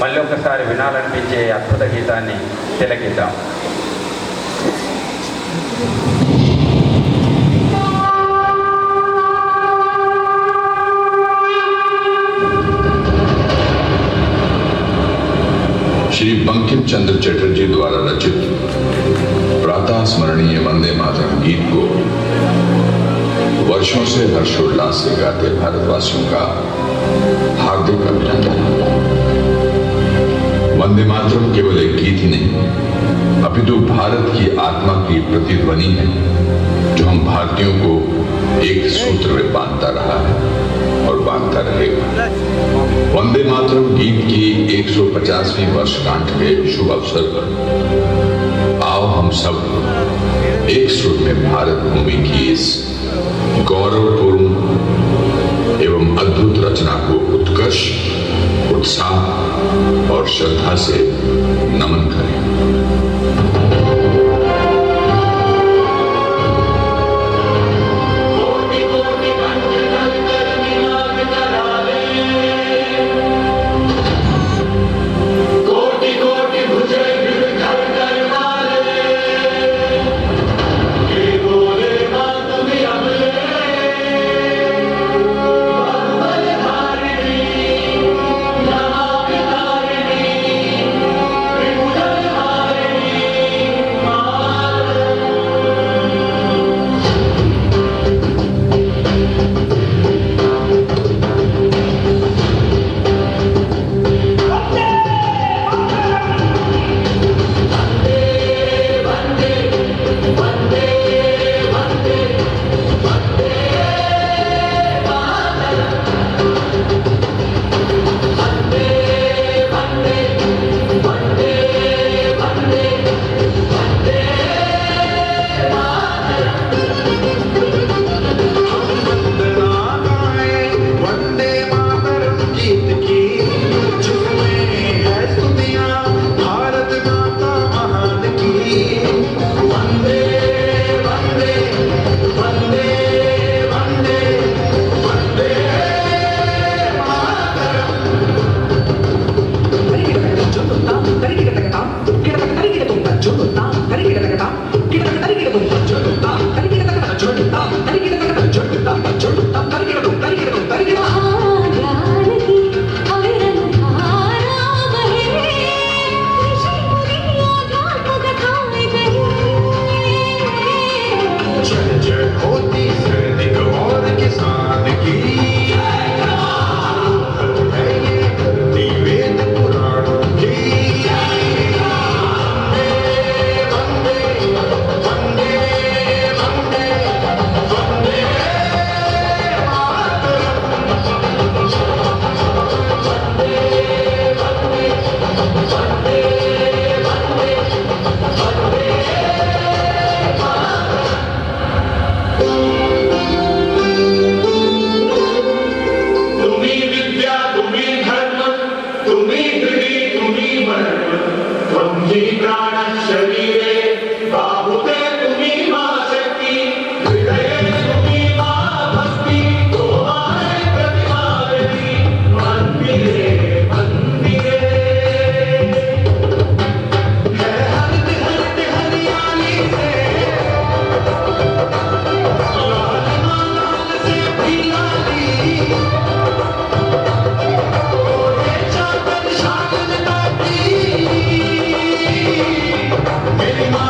మళ్ళీ ఒకసారి వినాలనిపించే అద్భుత గీతాన్ని తిలకిద్దాం. श्री बंकिम चंद्र चटर्जी द्वारा रचित प्रातः स्मरणीय वंदे मातरम गीत को वर्षों से हर्षोल्लास से गाते भारतवासियों का हार्दिक अभिनंदन। वंदे मातरम केवल एक गीत ही नहीं, अपितु भारत की आत्मा की प्रतिध्वनि है, जो हम भारतीयों को एक सूत्र में बांधता रहा है और बांधता रहेगा। वंदे मातरम गीत की 150वीं वर्षगांठ के शुभ अवसर पर आओ हम सब एक सुर में भारत भूमि की इस गौरवपूर्ण एवं अद्भुत रचना को उत्कर्ष, उत्साह और श्रद्धा से नमन करें। मेरी माँ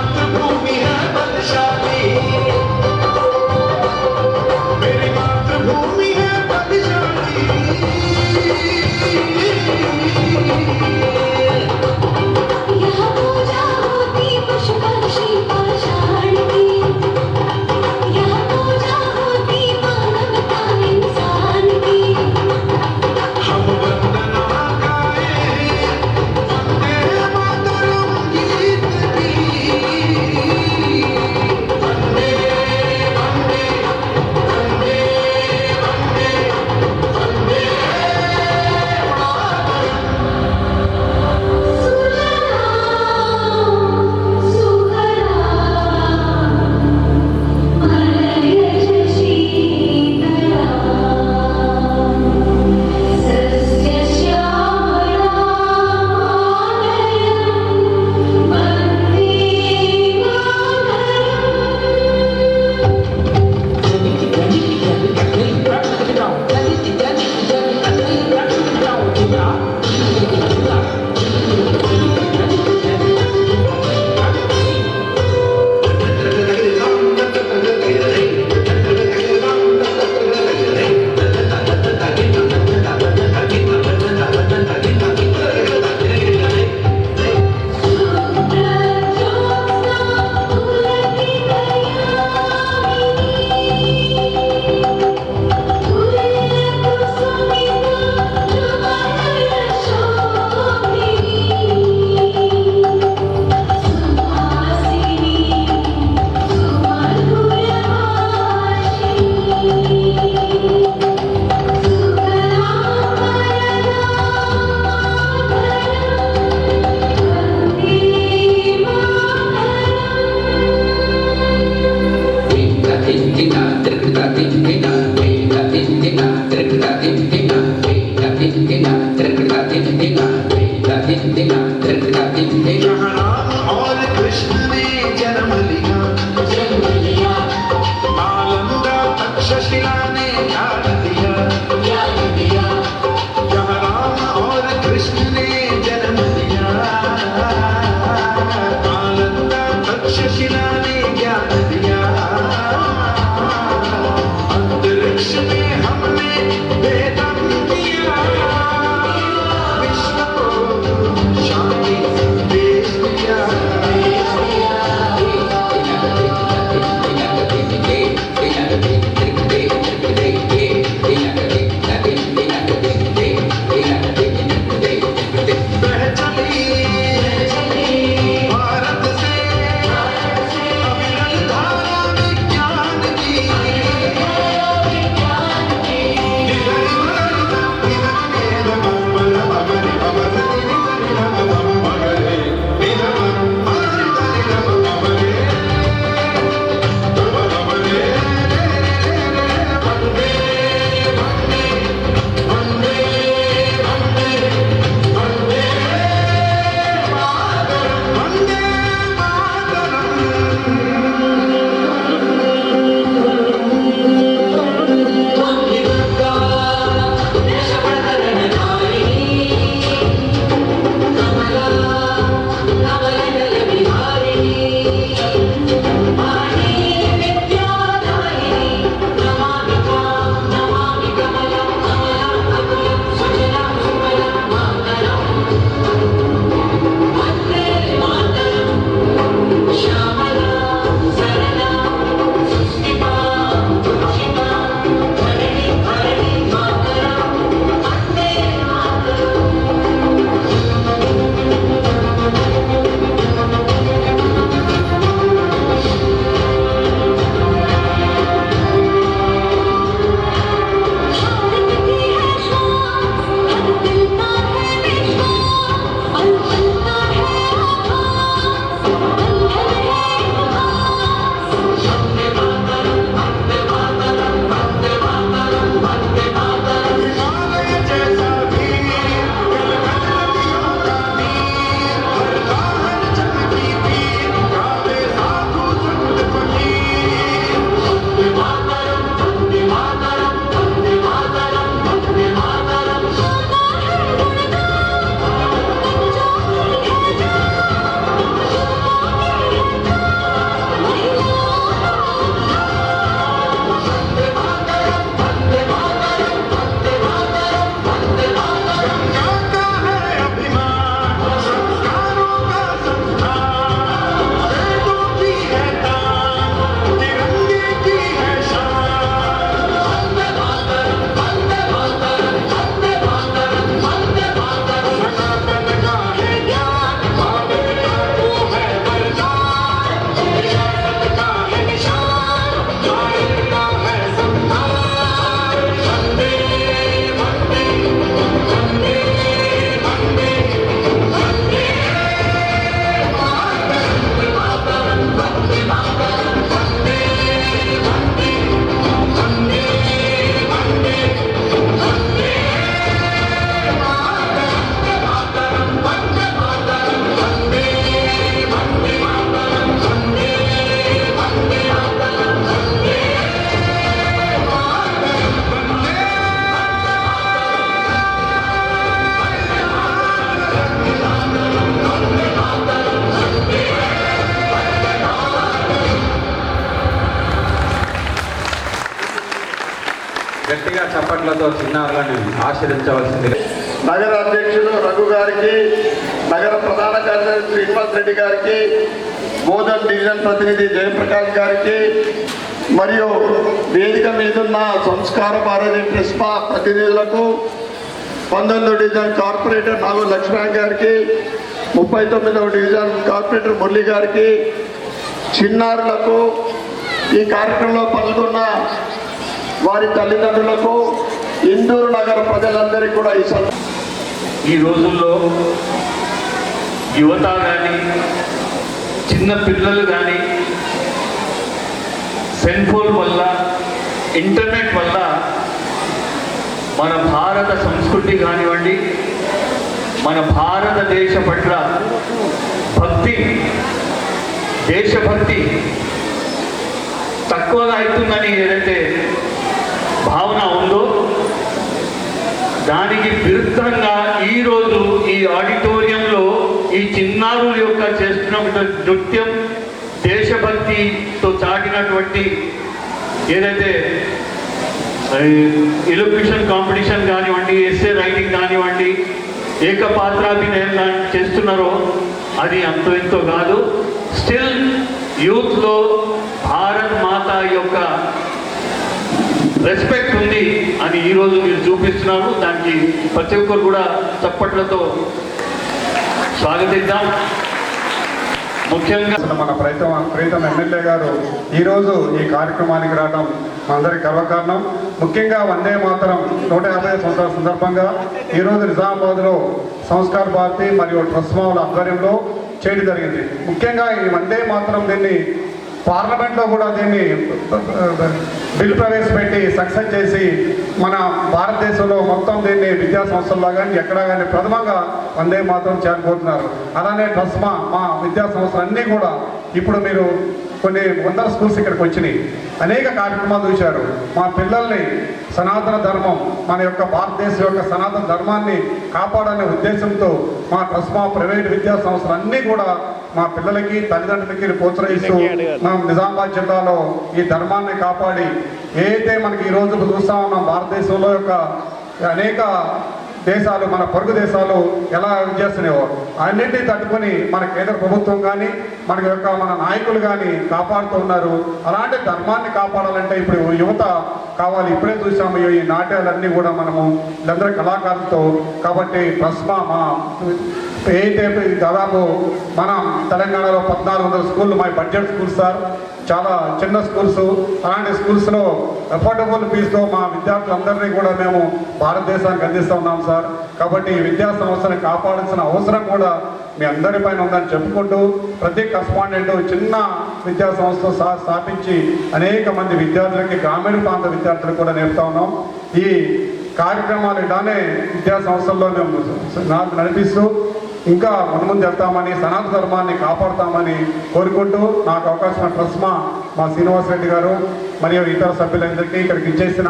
जहाँ राम और कृष्ण ने जन्म लिया, नालंदा तक्षशिला ने ज्ञान दिया। जहाँ राम और कृष्ण ने जन्म लिया, नालंदा तक्षशिला ने ज्ञान दिया। अंतरिक्ष में हमने वेदम किया, विश्व को शांति संदेश दिया। बह चली भारत से अविरल धारा विज्ञान की। గట్టిగా చప్పట్లతో చిన్నారులను ఆశీర్వదించవలసిందిగా నగర అధ్యక్షులు రఘు గారికి, నగర ప్రధాన కార్యదర్శి శ్రీనివాస్ రెడ్డి గారికి, బోధన్ డివిజన్ ప్రతినిధి జయప్రకాష్ గారికి మరియు వేదిక మీదున్న సంస్కార భారతి ప్రిస్పా ప్రతినిధులకు, 19వ డివిజన్ కార్పొరేటర్ నాగు లక్ష్మణ్ గారికి, 39వ డివిజన్ కార్పొరేటర్ మురళి గారికి, చిన్నారులకు, ఈ కార్యక్రమంలో పాల్గొన్న వారి తల్లిదండ్రులకు, ఇందూరు నగర ప్రజలందరికీ కూడా ఈ రోజుల్లో యువత కానీ చిన్న పిల్లలు కానీ సెల్ ఫోన్ వల్ల, ఇంటర్నెట్ వల్ల మన భారత సంస్కృతి కానివ్వండి, మన భారతదేశ పట్ల భక్తి, దేశభక్తి తక్కువగా అవుతుందని ఏదైతే భావన ఉందో దానికి విరుద్ధంగా ఈరోజు ఈ ఆడిటోరియంలో ఈ చిన్నారుల యొక్క చేస్తున్న నృత్యం దేశభక్తితో చాటినటువంటి ఏదైతే ఎలోక్యూషన్ కాంపిటీషన్ కానివ్వండి, ఎస్ఏ రైటింగ్ కానివ్వండి, ఏకపాత్రాభినయం చేస్తున్నారో అది అంతో ఎంతో కాదు. స్టిల్ యూత్లో భారత్ మాత యొక్క రెస్పెక్ట్ ఉంది అని ఈరోజు మీరు చూపిస్తున్నారు. దానికి ప్రతి ఒక్కరు కూడా చప్పట్లతో స్వాగతిద్దాం. ముఖ్యంగా మన ప్రీతం ఎమ్మెల్యే గారు ఈరోజు ఈ కార్యక్రమానికి రావడం మనందరికీ గర్వకారణం. ముఖ్యంగా వందే మాతరం 150 సంవత్సరాల సందర్భంగా ఈరోజు నిజామాబాద్లో సంస్కార భారతి మరియు ట్రస్మాల ఆధ్వర్యంలో చేయడం జరిగింది. ముఖ్యంగా ఈ వందే మాతరం దీన్ని పార్లమెంట్లో కూడా దీన్ని బిల్ ప్రవేశపెట్టి సక్సెస్ చేసి మన భారతదేశంలో మొత్తం దీన్ని విద్యా సంస్థల్లో కానీ ఎక్కడా కానీ ప్రథమంగా వందే మాత్రం చేరిపోతున్నారు. అలానే ట్రస్మా మా విద్యా సంస్థలు అన్నీ కూడా ఇప్పుడు మీరు కొన్ని వందల స్కూల్స్ ఇక్కడికి వచ్చినాయి, అనేక కార్యక్రమాలు చూశారు. మా పిల్లల్ని సనాతన ధర్మం, మన యొక్క భారతదేశం యొక్క సనాతన ధర్మాన్ని కాపాడనే ఉద్దేశంతో మా ట్రస్మా ప్రైవేట్ విద్యా సంస్థలు అన్నీ కూడా మా పిల్లలకి తల్లిదండ్రులకి ప్రోత్సహిస్తూ మా నిజామాబాద్ జిల్లాలో ఈ ధర్మాన్ని కాపాడి ఏదైతే మనకి ఈరోజు చూస్తా ఉన్నాం భారతదేశంలో యొక్క అనేక దేశాలు, మన పొరుగు దేశాలు ఎలా చేస్తున్నాయో అన్నింటినీ తట్టుకొని మన కేంద్ర ప్రభుత్వం కానీ మన నాయకులు కానీ కాపాడుతూ ఉన్నారు. అలాంటి ధర్మాన్ని కాపాడాలంటే ఇప్పుడు యువత కావాలి. ఇప్పుడే చూసాము ఈ నాట్యాలన్నీ కూడా మనము వీళ్ళందరూ కళాకారులతో. కాబట్టి ప్రస్మా మా అయితే దాదాపు మన తెలంగాణలో 1400 స్కూళ్ళు మా బడ్జెట్ స్కూల్స్ సార్, చాలా చిన్న స్కూల్స్. అలాంటి స్కూల్స్లో అఫోర్డబుల్ ఫీజుతో మా విద్యార్థులందరినీ కూడా మేము భారతదేశానికి అందిస్తూ ఉన్నాం సార్. కాబట్టి ఈ విద్యా సంస్థని కాపాడాల్సిన అవసరం కూడా మీ అందరిపైన ఉందని చెప్పుకుంటూ ప్రతి కరస్పాండెంట్ చిన్న విద్యా సంస్థ స్థాపించి అనేక మంది విద్యార్థులకి, గ్రామీణ ప్రాంత విద్యార్థులకు కూడా నేర్పుతా ఉన్నాం. ఈ కార్యక్రమాలు ఇలానే విద్యా సంస్థల్లో మేము నడిపిస్తూ ఇంకా ముందు వెళ్తామని, సనాతన ధర్మాన్ని కాపాడుతామని కోరుకుంటూ నాకు అవకాశం ట్రస్మా మా శ్రీనివాసరెడ్డి గారు మరియు ఇతర సభ్యులందరికీ, ఇక్కడికి ఇచ్చేసిన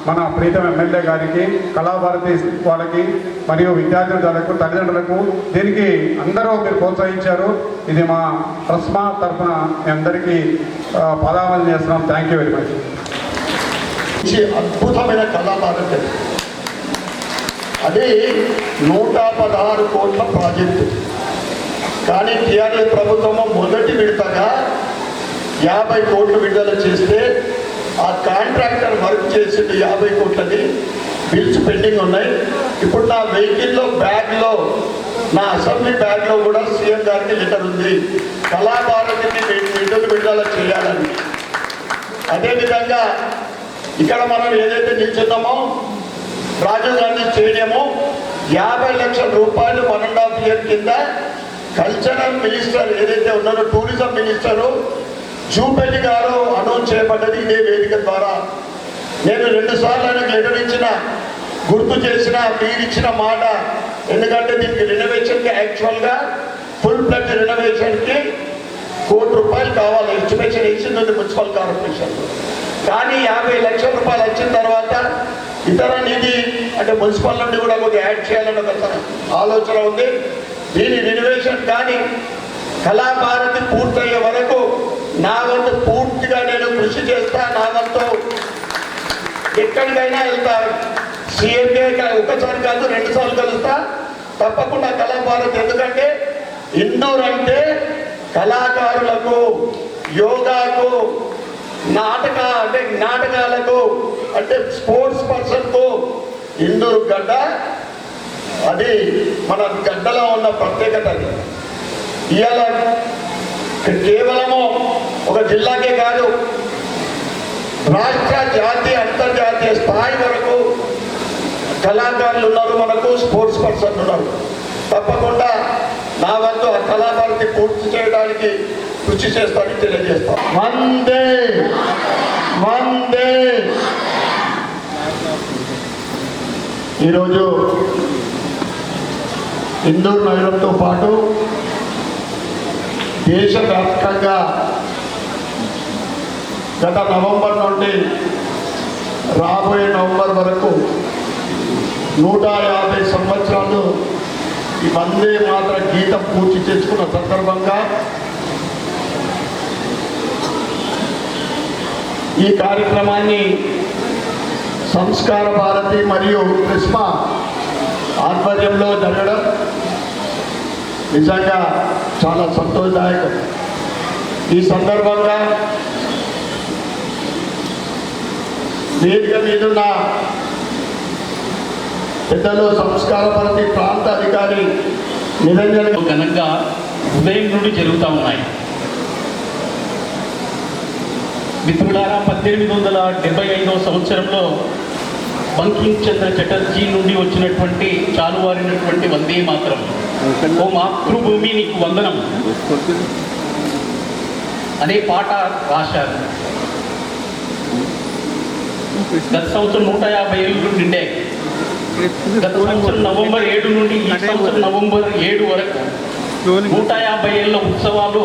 మన ప్రీతం ఎమ్మెల్యే గారికి, కళాభారతి వాళ్ళకి మరియు విద్యార్థులకు, తల్లిదండ్రులకు దీనికి అందరూ మీరు ప్రోత్సహించారు. ఇది మా ట్రస్మా తరఫున మీ అందరికీ పాదావందనం చేస్తున్నాం. Thank you very much. అద్భుతమైన కళాభారతి, అది 116 కోట్ల ప్రాజెక్టు. కానీ టీఆర్ఎస్ ప్రభుత్వము మొదటి విడతగా 50 కోట్లు విడుదల చేస్తే ఆ కాంట్రాక్టర్ వర్క్ చేసింది 50 కోట్లది. బిల్స్ పెండింగ్ ఉన్నాయి. ఇప్పుడు నా వెహికల్లో బ్యాగ్లో, నా అసెంబ్లీ బ్యాగ్లో కూడా సీఎం గారికి లెటర్ ఉంది, కళాభారతిని నిధులు విడుదల చేయాలని. అదేవిధంగా ఇక్కడ మనం ఏదైతే నిల్చున్నామో రాజీవ్ గాంధీ స్టేడియము 50 లక్షల రూపాయలు 1.5 ఇయర్ కింద కల్చరల్ మినిస్టర్ ఏదైతే ఉన్నారో, టూరిజం మినిస్టరు జూపల్లి గారు అనౌన్స్ చేయబడ్డది ఇదే వేదిక ద్వారా. నేను 2 సార్లు ఆయనకు లెటర్ ఇచ్చిన, గుర్తు చేసిన, మీరు ఇచ్చిన మాట. ఎందుకంటే దీనికి రెనోవేషన్కి యాక్చువల్గా ఫుల్ ప్లెజ్ రెనోవేషన్కి ₹1 కోటి కావాలి. ఎస్టిమేషన్ ఇచ్చింది మున్సిపల్ కార్పొరేషన్. కానీ 50 లక్షల రూపాయలు వచ్చిన తర్వాత ఇతర నిధి అంటే మున్సిపల్ నుండి కూడా కొద్దిగా యాడ్ చేయాలని ఒక ఆలోచన ఉంది. దీని రెనోవేషన్ కానీ కళాభారతి పూర్తయ్యే వరకు నా వంతు పూర్తిగా నేను కృషి చేస్తా. నా వంతు ఎక్కడికైనా వెళ్తా. సీఎంఏ ఒకసారి కాదు 2 సార్లు కలుస్తా తప్పకుండా కళాభారతి. ఎందుకంటే ఇండోర్ అంటే కళాకారులకు, యోగాకు, నాటకాలకు అంటే స్పోర్ట్స్ పర్సన్కు ఇండోర్ గడ్డ, అది మన గడ్డలో ఉన్న ప్రత్యేకత. అది ఇవాళ కేవలము ఒక జిల్లాకే కాదు, రాష్ట్ర, జాతీయ, అంతర్జాతీయ స్థాయి వరకు కళాకారులు ఉన్నారు, మనకు స్పోర్ట్స్ పర్సన్ ఉన్నారు. తప్పకుండా నా వంతు ఆ కళాభారతి పూర్తి చేయడానికి కృషి చేస్తానని తెలియజేస్తాం. వందే వందే. ఈరోజు ఇందూరు నగరంతో పాటు దేశవ్యాప్తంగా గత నవంబర్ నుండి రాబోయే నవంబర్ వరకు 150 సంవత్సరాలు ఈ వందే మాతర గీతం పూర్తి చేసుకున్న సందర్భంగా ఈ కార్యక్రమాన్ని సంస్కార భారతి మరియు ప్రిస్మా ఆధ్వర్యంలో జరగడం నిజంగా చాలా సంతోషదాయకం. ఈ సందర్భంగా వేదిక మీదున్న పెద్దలు సంస్కార భారతి ప్రాంత అధికారి నిరంజన్ ఘనంగా ఉదయం నుండి జరుగుతూ ఉన్నాయి. మిత్రులారా, 1875వ సంవత్సరంలో బంకిం చంద్ర చటర్జీ నుండి వచ్చినటువంటి చాలువారినటువంటి వందే మాతరం, ఓ మాతృభూమి నీకు వందనం అనే పాట రాశారు. గత సంవత్సరం 150 ఏళ్ళు నిండాయి. గత సంవత్సరం నవంబర్ 7 నుండి ఈ సంవత్సరం నవంబర్ 7 వరకు 150 ఏళ్ళ ఉత్సవాలు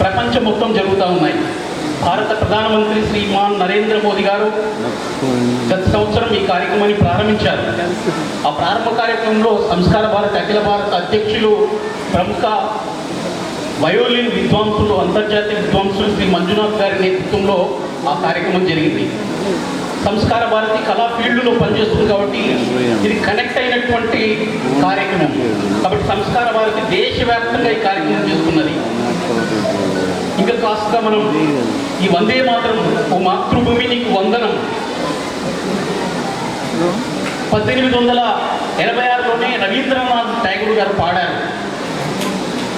ప్రపంచం మొత్తం జరుగుతూ ఉన్నాయి. భారత ప్రధానమంత్రి శ్రీమాన్ నరేంద్ర మోదీ గారు గత సంవత్సరం ఈ కార్యక్రమాన్ని ప్రారంభించారు. ఆ ప్రారంభ కార్యక్రమంలో సంస్కార భారత అఖిల భారత అధ్యక్షులు, ప్రముఖ వయోలిన్ విద్వాంసులు, అంతర్జాతీయ విద్వాంసులు శ్రీ మంజునాథ్ గారి నేతృత్వంలో ఆ కార్యక్రమం జరిగింది. సంస్కార భారతి కళా ఫీల్డ్లో పనిచేస్తుంది కాబట్టి ఇది కనెక్ట్ అయినటువంటి కార్యక్రమం. కాబట్టి సంస్కార భారతి దేశవ్యాప్తంగా ఈ కార్యక్రమం చేస్తున్నది. ఇంకా కాస్త మనం ఈ వందే మాతరం, ఓ మాతృభూమి నీకు వందనం 1886లోనే రవీంద్రనాథ్ ఠాగూర్ గారు పాడారు.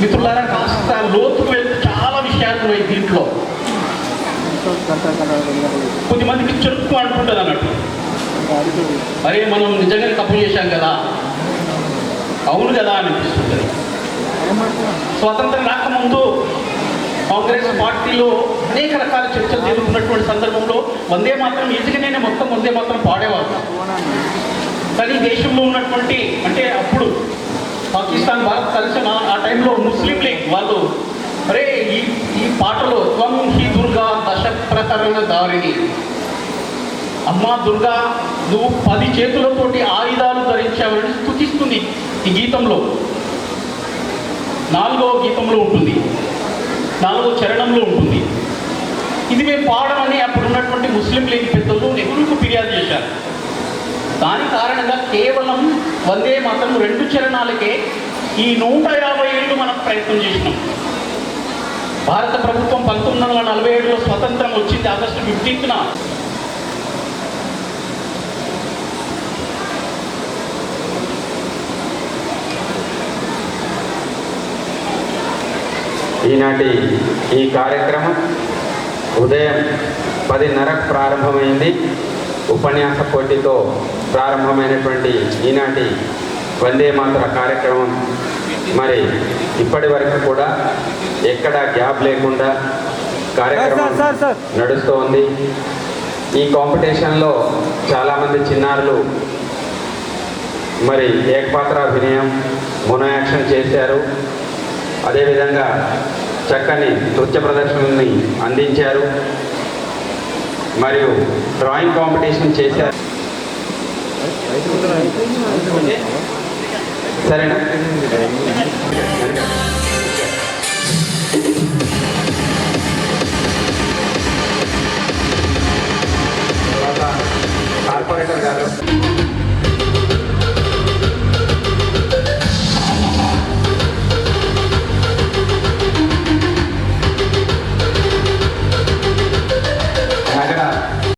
మిత్రులారా, కాస్త లోతుకు వెళ్తే చాలా విషయాలు ఉన్నాయి దీంట్లో. కొద్దిమందికి చెరుకు అంటుంటుంది అన్నట్టు, అరే మనం నిజంగానే తప్పు చేశాం కదా, అవును కదా అనిపిస్తుంది. స్వాతంత్రం రాకముందు కాంగ్రెస్ పార్టీలో అనేక రకాల చర్చలు జరుగుతున్నటువంటి సందర్భంలో వందే మాత్రం ఈజీగానే మొత్తం వందే మాత్రం పాడేవారు. కానీ దేశంలో ఉన్నటువంటి, అంటే అప్పుడు పాకిస్తాన్ భారత్ కలిసి ఆ టైంలో ముస్లిం లీగ్ వాళ్ళు, అరే ఈ పాటలో త్వం హి దుర్గా దశ ప్రకరణ దారిని, అమ్మా దుర్గా నువ్వు 10 చేతులతోటి ఆయుధాలు ధరించావని స్తుతిస్తుంది ఈ గీతంలో. 4వ గీతంలో ఉంటుంది, 4వ చరణంలో ఉంటుంది. ఇది మేము పాడమని అప్పుడు ఉన్నటువంటి ముస్లిం లీగ్ పెద్దలు నెహ్రూకు ఫిర్యాదు చేశారు. దాని కారణంగా కేవలం వందే మాత్రం 2 చరణాలకే ఈ 150 ఏళ్ళు మనం ప్రయత్నం చేసినాం. భారత ప్రభుత్వం 1947లో స్వతంత్రం వచ్చింది ఆగస్టు 15న. ఈనాటి ఈ కార్యక్రమం ఉదయం 10:30కు ప్రారంభమైంది. ఉపన్యాస పోటీతో ప్రారంభమైనటువంటి ఈనాటి వందే మాతర కార్యక్రమం మరి ఇప్పటి వరకు కూడా ఎక్కడ గ్యాప్ లేకుండా కార్యక్రమం నడుస్తూ ఉంది. ఈ కాంపిటీషన్లో చాలామంది చిన్నారులు మరి ఏకపాత్రాభినయం, మోనో యాక్షన్ చేశారు. అదేవిధంగా చక్కని నృత్య ప్రదర్శనని అందించారు మరియు డ్రాయింగ్ కాంపిటీషన్ చేశారు. సరేనా?